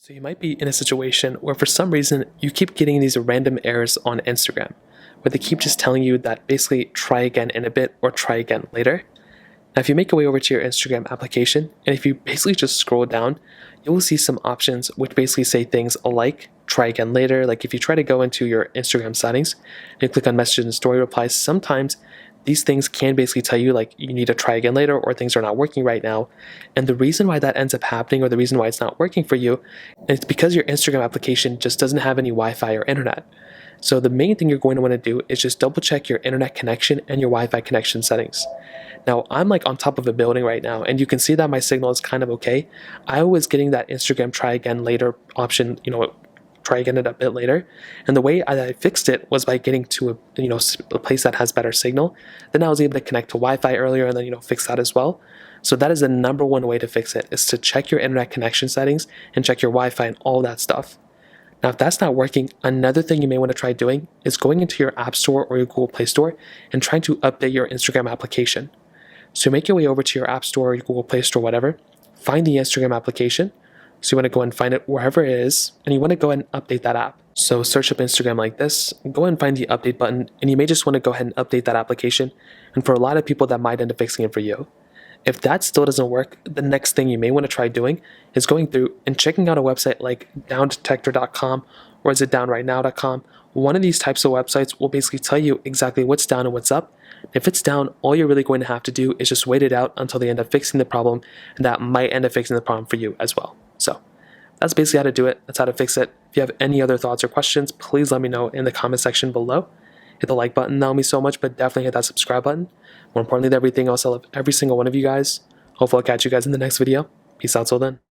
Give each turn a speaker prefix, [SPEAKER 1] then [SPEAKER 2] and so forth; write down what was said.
[SPEAKER 1] So you might be in a situation where for some reason you keep getting these random errors on Instagram, where they keep just telling you that basically try again in a bit or try again later. Now if you make your way over to your Instagram application, and if you basically just scroll down, you will see some options which basically say things like try again later. Like if you try to go into your Instagram settings and you click on messages and story replies, sometimes these things can basically tell you like you need to try again later or things are not working right now. And the reason why that ends up happening, or the reason why it's not working for you, is because your Instagram application just doesn't have any Wi-Fi or internet. So the main thing you're going to want to do is just double check your internet connection and your Wi-Fi connection settings. Now I'm like on top of a building right now, and you can see that my signal is kind of okay. I was getting that Instagram try again later option, try again a bit later. And the way I fixed it was by getting to a place that has better signal. Then I was able to connect to Wi-Fi earlier and then fix that as well. So that is the number one way to fix it, is to check your internet connection settings and check your Wi-Fi and all that stuff. Now if that's not working, another thing you may want to try doing is going into your App Store or your Google Play Store and trying to update your Instagram application. So make your way over to your App Store or your Google Play Store, whatever, find the Instagram application. So you want to go and find it wherever it is, and you want to go ahead and update that app. So search up Instagram like this, go ahead and find the update button, and you may just want to go ahead and update that application. And for a lot of people, that might end up fixing it for you. If that still doesn't work, the next thing you may want to try doing is going through and checking out a website like downdetector.com or is it downrightnow.com. One of these types of websites will basically tell you exactly what's down and what's up. If it's down, all you're really going to have to do is just wait it out until they end up fixing the problem, and that might end up fixing the problem for you as well. So that's basically how to do it. That's how to fix it. If you have any other thoughts or questions, please let me know in the comment section below. Hit the like button, that'll mean so much, but definitely hit that subscribe button. More importantly than everything else, I love every single one of you guys. Hopefully I'll catch you guys in the next video. Peace out till then.